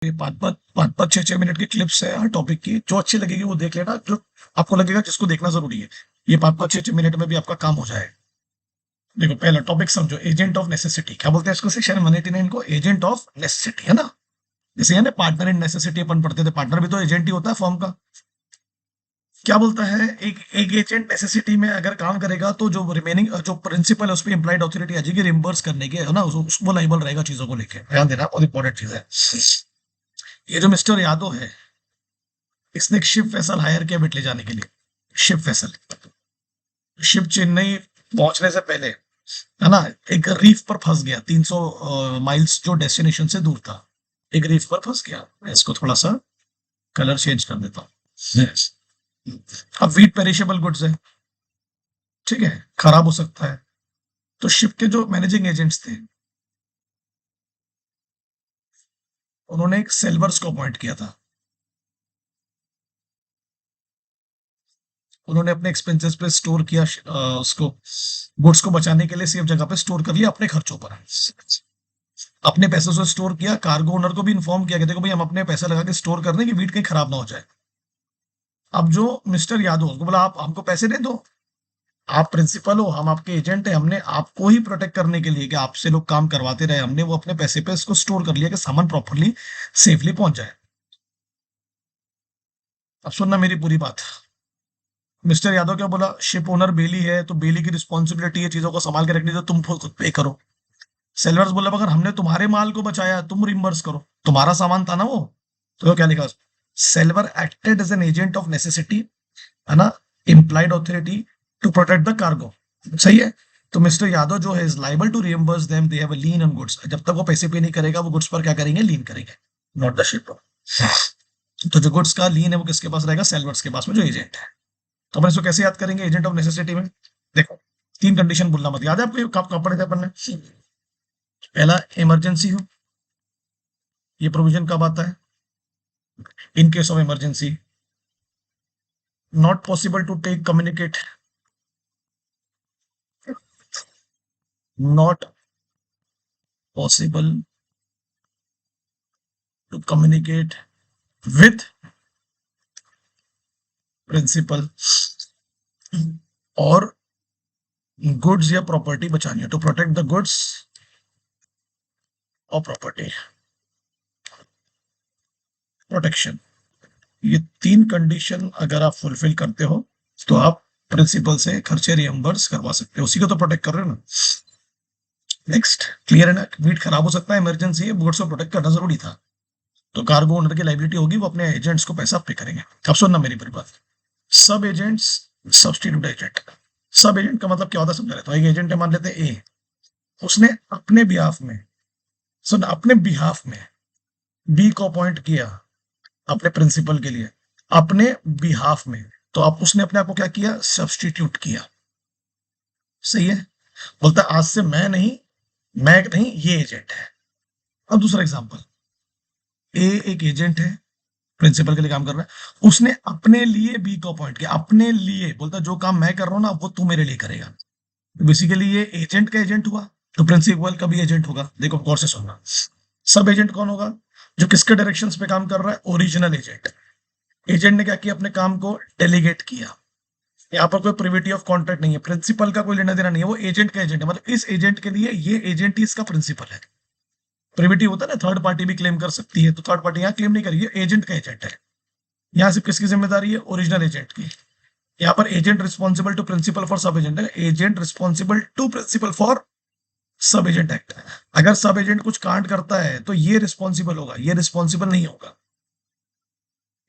ये 5-5 6-6 मिनट की क्लिप्स है हर टॉपिक की, जो अच्छी लगेगी वो देख लेना, जो आपको लगेगा जिसको देखना ज़रूरी है। ये 5-5 6-6 मिनट में भी आपका काम हो जाएगा। देखो पहला टॉपिक समझो, एजेंट ऑफ नेसेसिटी। क्या बोलते हैं इसको सेक्शन 189 को? एजेंट ऑफ नेसेसिटी, है ना? जैसे है ना पार्टनर इन नेसेसिटी अपन पढ़ते थे, पार्टनर भी तो एजेंट ही होता है फर्म का। क्या बोलता है, एक एक एजेंट नेसेसिटी में अगर काम करेगा तो जो रिमेनिंग जो प्रिंसिपल है उस पर इंप्लाइड अथॉरिटी आ जाएगी रिम्बर्स करने के, है ना? उसको लाइबल रहेगा चीजों को लेके। ध्यान देना, बहुत इंपॉर्टेंट चीज है। ये जो मिस्टर यादव है, इसने एक शिप वेसल हायर किया बिटले जाने के लिए। शिप वेसल, शिप चेन्नई पहुंचने से पहले, है ना, एक रीफ पर फंस गया 300 माइल्स जो डेस्टिनेशन से दूर था। एक रीफ पर फंस गया। मैं इसको थोड़ा सा कलर चेंज कर देता हूँ। अब वीट पेरिशेबल गुड्स है, ठीक है, खराब हो सकता है। तो शिप के जो मैनेजिंग एजेंट्स थे, उन्होंने एक सेल्वर्स को अपॉइंट किया था। उन्होंने अपने एक्सपेंसेस पे स्टोर किया, उसको गुड्स को बचाने के लिए सेफ जगह पे स्टोर कर लिया अपने खर्चों पर। अपने पैसों से स्टोर किया। कार्गो ओनर को भी इन्फॉर्म किया कि देखो भाई हम अपने पैसे लगा के स्टोर कर रहे हैं कि वीट कहीं खराब ना हो जाए। अब जो मिस्टर यादव, उसको बोला आप हमको पैसे दे दो, आप प्रिंसिपल हो, हम आपके एजेंट हैं, हमने आपको ही प्रोटेक्ट करने के लिए कि आपसे लोग काम करवाते रहे, हमने वो अपने पैसे पे इसको स्टोर कर लिया कि सामान प्रॉपरली सेफली पहुंच जाए। अब सुनना मेरी पूरी बात। मिस्टर यादव क्या बोला, शिप ओनर बेली है तो बेली की रिस्पॉन्सिबिलिटी है चीजों को संभाल के रखनी, तो तुम खुद पे करो। सेलवर्स बोला अगर हमने तुम्हारे माल को बचाया तुम रिम्बर्स करो, तुम्हारा सामान था ना वो। तो क्या लिखा, salvor acted as an agent of necessity, है ना, implied authority to protect the cargo. सही है। तो मिस्टर यादव जो है is liable to reimburse them, they have a lien on goods. जब तक वो पैसे पे नहीं करेगा वो गुड्स पर क्या करेंगे, लीन करेंगे, नॉट द शिप। तो जो गुड्स का लीन है वो किसके पास रहेगा, सेलवर्स के पास में, जो एजेंट है। तो अपन इसको कैसे याद करेंगे एजेंट ऑफ नेसेसिटी में? देखो, तीन कंडीशन भूलना मत, याद है आपको? कब पढ़े थे अपन ने? पहला, इमरजेंसी हो। ये प्रोविजन कब आता है? In case of emergency, not possible to take communicate, not possible to communicate with principal, और गुड्स या प्रॉपर्टी बचानी है, टू प्रोटेक्ट द गुड्स और प्रॉपर्टी, प्रोटेक्शन। ये तीन कंडीशन अगर आप फुलफिल करते हो तो आप प्रिंसिपल से खर्चे रिएम्बर्स करवा सकते हो, उसी को तो प्रोटेक्ट कर रहे हो ना। नेक्स्ट, क्लियर है ना? मीट खराब हो सकता है, इमरजेंसी है, गुड्स को प्रोटेक्ट करना जरूरी था, तो कार्गो ओनर की लाइबिलिटी होगी, वो अपने एजेंट्स को पैसा पे करेंगे। अब सुनना मेरी पूरी बात। सब एजेंट्स, सब्स्टिट्यूट एजेंट। सब एजेंट का मतलब क्या होता है समझा रहे, तो एक एजेंट है, मान लेते हैं ए, उसने अपने बिहाफ में, सुन, अपने बिहाफ में बी को अपॉइंट किया अपने प्रिंसिपल के लिए, अपने बिहाफ में। तो अब उसने अपने आप को क्या किया, सब्स्टिट्यूट किया। सही है। बोलता है आज से मैं नहीं ये एजेंट है। अब दूसरा एग्जांपल, ए एक एजेंट है, प्रिंसिपल के लिए काम कर रहा है, उसने अपने लिए बी को अपॉइंट किया, अपने लिए। बोलता है जो काम मैं कर रहा हूं ना वो तू मेरे लिए करेगा। बेसिकली ये एजेंट का एजेंट हुआ, तो प्रिंसिपल का भी एजेंट होगा। देखो गौर से सुनना, सब एजेंट कौन होगा, जो किसके डायरेक्शंस पे काम कर रहा है, ओरिजिनल एजेंट। एजेंट ने क्या किया, अपने काम को डेलीगेट किया। यहाँ पर कोई प्रिविटी ऑफ कॉन्ट्रैक्ट नहीं है, प्रिंसिपल का कोई लेना देना नहीं है, वो एजेंट का एजेंट है, मतलब इस एजेंट के लिए ये एजेंट ही इसका प्रिंसिपल है। प्रिविटी होता है ना, थर्ड पार्टी भी क्लेम कर सकती है, तो थर्ड पार्टी यहाँ क्लेम नहीं करेगी, एजेंट का एजेंट है। यहाँ सिर्फ किसकी जिम्मेदारी है, ओरिजिनल एजेंट की। यहाँ पर agent responsible to principal for sub agent है, agent responsible to principal for sub agent act. अगर सब एजेंट कुछ कांड करता है तो ये रिस्पॉन्सिबल होगा, ये रिस्पॉन्सिबल नहीं होगा।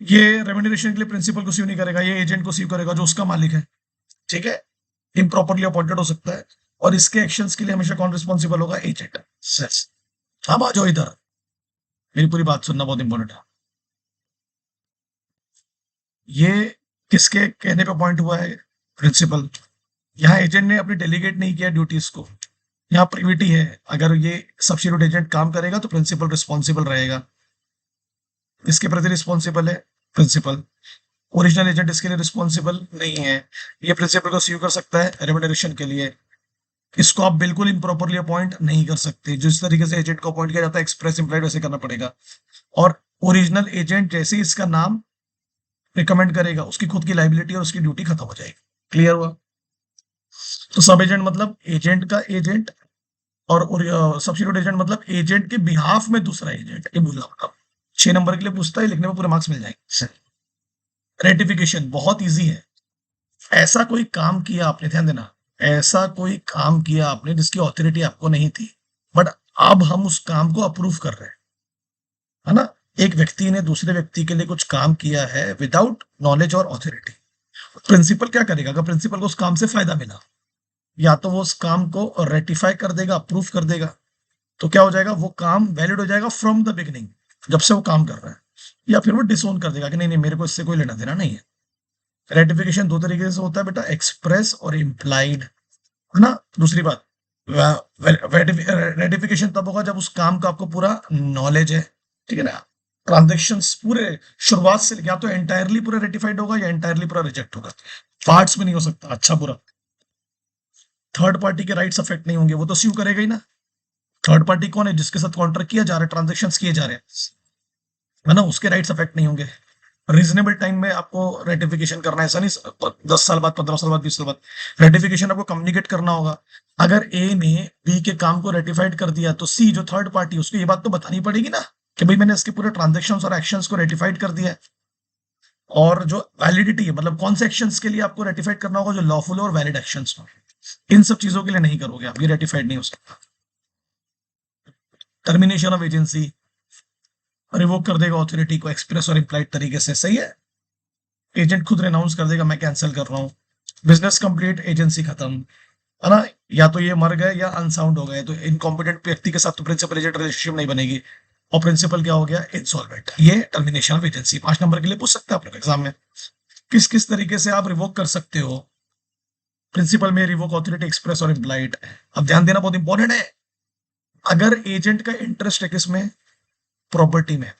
ये रेम्यूनरेशन के लिए प्रिंसिपल को सीव नहीं करेगा, ये एजेंट को सीव करेगा जो उसका मालिक है। ठीक है। इम्प्रॉपरली अपॉइंटेड हो सकता है, और इसके एक्शंस के लिए हमेशा कौन रिस्पॉन्सिबल होगा, एजेंट। अब आ जाओ इधर, मेरी पूरी बात सुनना बहुत इंपॉर्टेंट है। ये किसके कहने पे अपॉइंट हुआ है, प्रिंसिपल। यहाँ एजेंट ने अपनी डेलीगेट नहीं किया ड्यूटीज को, यहाँ प्रिविटी है। अगर ये सब्स्टिट्यूट एजेंट काम करेगा तो प्रिंसिपल रिस्पॉन्सिबल रहेगा। इसके प्रति रिस्पॉन्सिबल है प्रिंसिपल, ओरिजिनल एजेंट इसके लिए रिस्पॉन्सिबल नहीं है। ये प्रिंसिपल को सीव कर सकता है रेम्यूनरेशन के लिए, इसको आप बिल्कुल इम्प्रॉपरली अपॉइंट नहीं कर सकते। जिस तरीके से एजेंट को अपॉइंट किया जाता है एक्सप्रेस इम्प्लाइड वैसे करना पड़ेगा। और ओरिजिनल एजेंट जैसे ही इसका नाम रिकमेंड करेगा उसकी खुद की लाइबिलिटी और उसकी ड्यूटी खत्म हो जाएगी। क्लियर हुआ? तो सब एजेंट मतलब एजेंट का एजेंट, और सब्स्टिट्यूट एजेंट मतलब एजेंट के बिहाफ में दूसरा एजेंट। ये बोला मतलब 6 नंबर के लिए पूछता है, लिखने में पूरे मार्क्स मिल जाएंगे। रेटिफिकेशन बहुत इजी है। ऐसा कोई काम किया आपने, ध्यान देना, ऐसा कोई काम किया आपने जिसकी ऑथोरिटी आपको नहीं थी, बट अब हम उस काम को अप्रूव कर रहे हैं, है ना। एक व्यक्ति ने दूसरे व्यक्ति के लिए कुछ काम किया है विदाउट नॉलेज और ऑथोरिटी। प्रिंसिपल क्या करेगा? अगर प्रिंसिपल को उस काम से फायदा मिला, या तो वो उस काम को रेटिफाई कर देगा, अप्रूव कर देगा, तो क्या हो जाएगा, वो काम वैलिड हो जाएगा फ्रॉम द बिगिनिंग, जब से वो काम कर रहा है। या फिर वो डिसोन कर देगा कि नहीं नहीं, मेरे को इससे कोई लेना देना नहीं है। रेटिफिकेशन दो तरीके से होता है बेटा, एक्सप्रेस और इम्प्लाइड, है ना। दूसरी बात, रेटिफिकेशन तब होगा जब उस काम का आपको पूरा नॉलेज है, ठीक है ना। ट्रांजेक्शन्स पूरे शुरुआत से या तो एंटायरली पूरा रेटिफाइड होगा या एंटायरली पूरा रिजेक्ट होगा, पार्ट्स में नहीं हो सकता, अच्छा बुरा। थर्ड पार्टी के राइट्स अफेक्ट नहीं होंगे, वो तो स्यू करेगा ही ना। थर्ड पार्टी कौन है? जिसके साथ कॉन्ट्रैक्ट किया जा रहा है, ट्रांजेक्शन्स किए जा रहे हैं, है ना, उसके राइट्स अफेक्ट नहीं होंगे। रीजनेबल टाइम में आपको रेटिफिकेशन करना है, ऐसा नहीं 10 साल बाद, 15 साल बाद, 20 साल बाद। रेटिफिकेशन आपको कम्युनिकेट करना होगा। अगर ए ने बी के काम को रेटिफाइड कर दिया, तो सी जो थर्ड पार्टी उसको ये बात तो बतानी पड़ेगी ना कि भाई मैंने इसके पूरे ट्रांजेक्शन्स और एक्शंस को रेटिफाइड कर दिया है। और जो वैलिडिटी है, मतलब कौन से एक्शंस के लिए आपको रेटिफाइड करना होगा, जो लॉफुल और वैलिड एक्शंस हो। इन सब चीजों के लिए नहीं करोगे आप, ये रेटिफाइड नहीं हो सकता। टर्मिनेशन ऑफ एजेंसी, रिवोक कर देगा ऑथोरिटी को एक्सप्रेस और इम्प्लाइड तरीके से, सही है। एजेंट खुद अनाउंस कर देगा मैं कैंसिल कर रहा हूँ। बिजनेस कंप्लीट, एजेंसी खत्म, है ना। या तो ये मर गए या अनसाउंड हो गए, तो इनकॉम्पिटेंट व्यक्ति के साथ तो प्रिंसिपल एजेंट रिलेशनशिप नहीं बनेगी, और प्रिंसिपल क्या हो गया, इंसॉल्वेंट। ये टर्मिनेशन ऑफ एजेंसी 5 नंबर के लिए पूछ सकते हैं आप लोग एग्जाम में। किस किस तरीके से आप रिवोक कर सकते हो? प्रिंसिपल में रिवोक ऑथोरिटी एक्सप्रेस और इम्प्लाइड। अब ध्यान देना बहुत इंपॉर्टेंट है, अगर एजेंट का इंटरेस्ट है किसमें, प्रॉपर्टी में,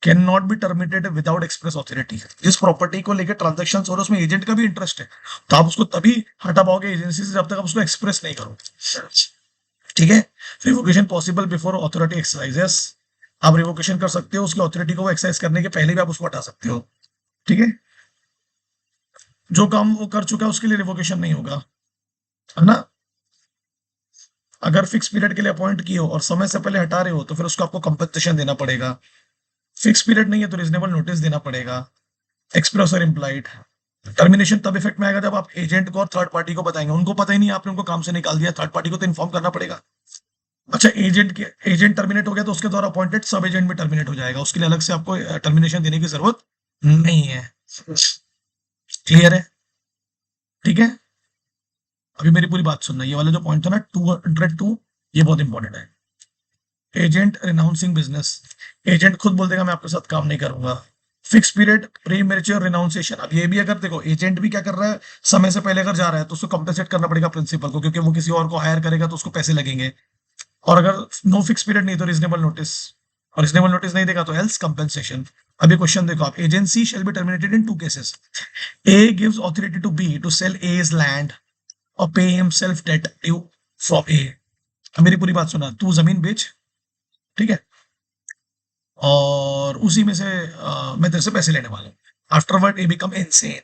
can not be terminated without express authority. जिस प्रॉपर्टी को लेकर ट्रांजेक्शन हो रहा है उसमें एजेंट का भी इंटरेस्ट है, तो आप उसको तभी हटा पाओगे एजेंसी से जब तक आप उसको एक्सप्रेस नहीं करोगे, ठीक है। Revocation possible before authority exercises, आप रिवोकेशन कर सकते हो उसकी ऑथोरिटी को एक्सरसाइज करने के पहले भी आप उसको हटा सकते हो, ठीक है। जो काम वो कर चुका है उसके लिए रिवोकेशन नहीं होगा, है ना। अगर फिक्स पीरियड के लिए अपॉइंट किए हो और समय से पहले हटा रहे हो तो फिर उसको आपको कंपनसेशन देना पड़ेगा। फिक्स पीरियड नहीं है तो रीजनेबल नोटिस देना पड़ेगा, एक्सप्रेस और इम्प्लाइड। टर्मिनेशन तब इफेक्ट में आएगा जब आप एजेंट को और थर्ड पार्टी को बताएंगे, उनको पता ही नहीं आपने उनको काम से निकाल दिया, थर्ड पार्टी को तो इन्फॉर्म करना पड़ेगा। अच्छा, एजेंट टर्मिनेट हो गया तो उसके द्वारा अपॉइंटेड सब एजेंट भी टर्मिनेट हो जाएगा, उसके लिए अलग से आपको टर्मिनेशन देने की जरूरत नहीं है। क्लियर है? ठीक है। अभी मेरी पूरी बात सुनना, ये वाला जो पॉइंट था ना 202, ये बहुत इंपॉर्टेंट है। एजेंट रिनाउंसिंग बिजनेस, एजेंट खुद बोल देगा मैं आपके साथ काम नहीं करूंगा। Fix period pre mature renunciation, अब ये भी अगर देखो एजेंट भी क्या कर रहा है, समय से पहले अगर जा रहा है तो उसको कंपेंसेट करना पड़ेगा प्रिंसिपल को, क्योंकि वो किसी और को हायर करेगा तो उसको पैसे लगेंगे। और अगर नो फिक्स पीरियड नहीं तो रीजनेबल नोटिस, और रीजनेबल नोटिस नहीं देगा तो एल्स कंपेंसेशन। अभी क्वेश्चन देखो आप, agency shall be terminated in 2 cases. A gives authority to B to sell his land और pay himself debt due from A. मेरी पूरी बात सुना, तू जमीन बेच, ठीक है, और उसी में से मैं तेरे से पैसे लेने वाला हूँ। Afterward A become insane,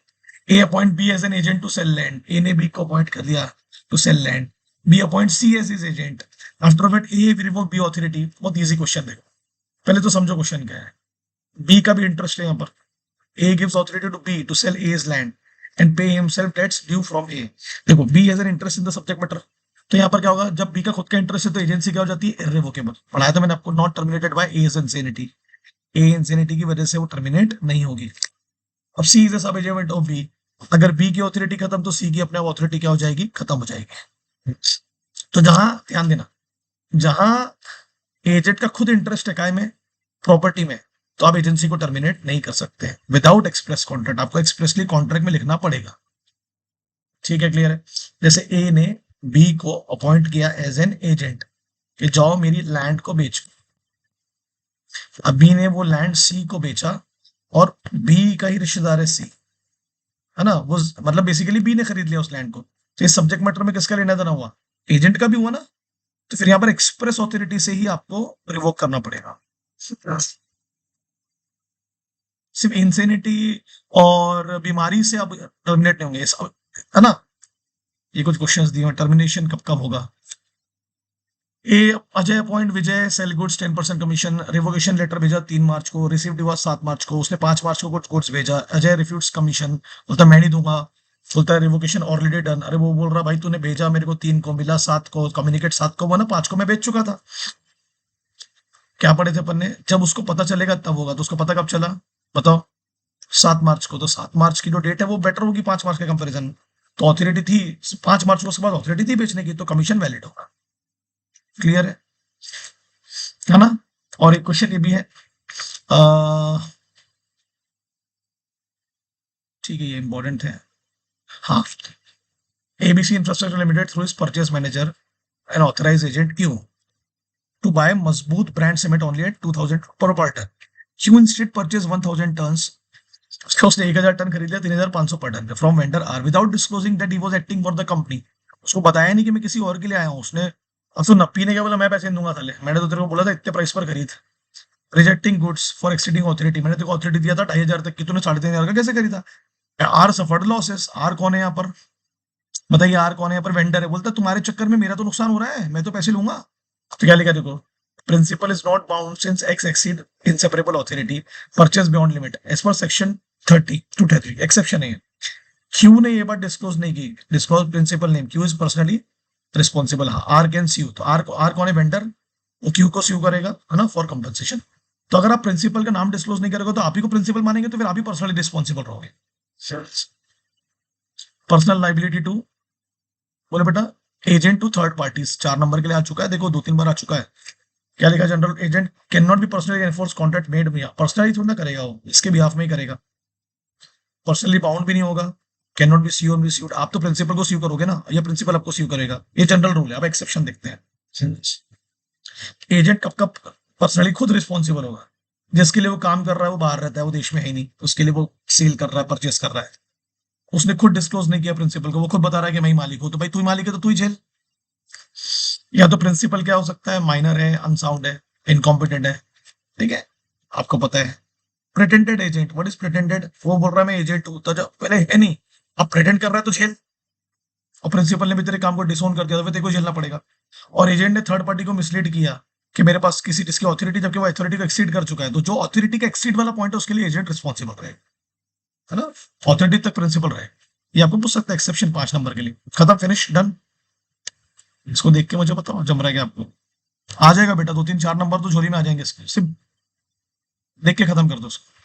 A appoint B as an agent to sell land, A ने बी को अपॉइंट कर दिया to sell land, B appoint C as is agent. Afterward A revoke B authority. बहुत इजी क्वेश्चन, देखो पहले तो समझो question क्या है। बी का भी इंटरेस्ट है यहाँ पर, A gives authority to B to sell his land and pay himself debts due from A. देखो B has an interest in the subject matter, तो यहाँ पर क्या होगा, जब बी का खुद का इंटरेस्ट है तो एजेंसी क्या हो जाती है, इररिवोकेबल। पढ़ाया था मैंने आपको, not terminated bye A is insanity, A insanity की वजह से वो टर्मिनेट नहीं होगी। अब सी इज अ सब एजेंट ऑफ बी, अगर बी की ऑथोरिटी खत्म तो सी की अपने आप ऑथोरिटी क्या हो जाएगी, खत्म हो जाएगी। तो जहां ध्यान देना, जहां एजेंट का खुद इंटरेस्ट है काय में, प्रॉपर्टी में, तो आप एजेंसी को टर्मिनेट नहीं कर सकते विदाउट एक्सप्रेस कॉन्ट्रैक्ट, आपको एक्सप्रेसली कॉन्ट्रैक्ट में लिखना पड़ेगा, ठीक है। क्लियर है? जैसे ए ने बी को अपॉइंट किया एज एन एजेंट कि जाओ मेरी लैंड को बेचो, अब बी ने वो लैंड सी को बेचा, और बी का ही रिश्तेदार है सी, है ना, वो मतलब बेसिकली बी ने खरीद लिया उस लैंड को, तो इस सब्जेक्ट मैटर में किसका लेना देना हुआ, एजेंट का भी हुआ ना, तो फिर यहाँ पर एक्सप्रेस ऑथोरिटी से ही आपको रिवोक करना पड़ेगा। सिर्फ इंसेनिटी और बीमारी से अब टर्मिनेट नहीं होंगे, है ना। ये कुछ क्वेश्चंस दिए हैं, टर्मिनेशन कब कब होगा। A Ajay appoint Vijay sell goods 10% commission, revocation letter भेजा 3 मार्च को, रिसीव डिवॉर्स 7 मार्च को, उसने 5 मार्च को कुछ गुड्स भेजा, अजय रिफ्यूज कमीशन, बोलता मैं नहीं दूंगा, बोलता है रिवोकेशन ऑलरेडी डन। अरे वो बोल रहा भाई तूने भेजा मेरे को 3 को, मिला 7 को, कम्युनिकेट 7 को हुआ ना, 5 को मैं भेज चुका था। क्या पढ़े थे अपन ने, जब उसको पता चलेगा तब होगा, तो उसको पता कब चला बताओ, 7 मार्च को, तो 7 मार्च की जो डेट है वो बेटर होगी 5 मार्च के कंपेरिजन। तो ऑथोरिटी थी 5 मार्च को, उसके बाद ऑथोरिटी थी बेचने की, तो कमीशन वैलिड होगा। क्लियर है ना। और एक क्वेश्चन ये भी है, ठीक है ये इंपॉर्टेंट है। हाँ, ABC infrastructure limited through his purchase manager an authorise agent Q to buy Majboot brand cement only at 2000 per ton, Q instead purchase 1000 tons, उसने 1000 टन खरीद लिया 3500 per ton from vendor R without disclosing that he was acting for the company. उसको बताया नहीं कि मैं किसी और के लिए आया हूँ उसने। अब तो नप्पी ने क्या बोला, मैं पैसे नहीं दूंगा साले, मैंने तो तेरे को बोला था इतने प्राइस पर खरीद। Rejecting goods for exceeding authority, मैंने तेरे को ऑथोरिटी दिया था 2500 तक की, तूने 3500 का कैसे खरीदा। आर सफर्ड लॉसेस, आर कौन है यहाँ पर बताइए, आर कौन है यहाँ पर, वेंडर है। बोलता तुम्हारे चक्कर में मेरा तो नुकसान हो रहा है, मैं तो पैसे लूंगा। तो क्या लिखा देखो, principal is not bound since X exceed inseparable authority purchase beyond limit as per section 30 exception है। क्यू ने ये बात डिस्क्लोज नहीं की, disclose principal name, Q is personally responsible. R can sue, तो आर कौन है, वेंडर, वो क्यू को स्यू करेगा, है ना, फॉर कंपनसेशन। तो अगर आप प्रिंसिपल का नाम डिस्क्लोज नहीं करोगे तो आप ही को प्रिंसिपल मानेंगे, तो फिर आप ही पर्सनली रिस्पॉन्सिबल रहोगे। पर्सनल लाइबिलिटी टू, बोले बेटा agent to third parties, 4 number के लिए आ चुका है, देखो 2-3 बार आ चुका है। क्या लिखा, general agent can not be personally enforce contract made में, पर्सनली थोड़ा ना करेगा वो, इसके बिहाफ में ही करेगा। पर्सनली बाउंड भी नहीं होगा, can not be CO be sued, आप तो प्रिंसिपल को सीयू करोगे ना, या प्रिंसिपल आपको सीयू करेगा, ये जनरल रूल है। अब एक्सेप्शन देखते हैं। एजेंट कब कब पर्सनली खुद रिस्पॉन्सिबल होगा, जिसके लिए वो काम कर रहा है वो बाहर रहता है, वो देश में है ही नहीं, उसके लिए वो सेल कर रहा है, परचेस कर रहा है, उसने खुद डिस्क्लोज नहीं किया प्रिंसिपल को, वो खुद बता रहा है कि मैं ही मालिक हूं, तो भाई तू ही मालिक है तो तू ही झेल। या तो प्रिंसिपल क्या हो सकता है, माइनर है, अनसाउंड है, इनकॉम्पिटेंट है, ठीक है, आपको पता है। Pretended agent, what is pretended, वो बोल रहा है मैं एजेंट हूं, तो जब पहले है नहीं, अब प्रिटेंड कर रहा है तो झेल, और प्रिंसिपल ने भी तेरे काम को डिसोन कर दिया तो फिर तेरे को झेलना पड़ेगा। और एजेंट ने थर्ड पार्टी को मिसलीड किया कि मेरे पास किसी जिसकी ऑथोरिटी, जबकि वो अथॉरिटी को एक्सीड कर चुका है, तो जो ऑथोरिटी का एक्सीड वाला पॉइंट है उसके लिए एजेंट रिस्पॉन्सिबल रहेगा, है ना, ऑथोरिटी तक प्रिंसिपल रहे। ये आपको पूछ सकता है एक्सेप्शन 5 नंबर के लिए, खत्म, फिनिश, डन। इसको देख के मुझे बताओ जम रहा है क्या आपको, आ जाएगा बेटा, 2-3-4 नंबर तो झोली में आ जाएंगे इसके, सिर्फ देख के खत्म कर दो उसको।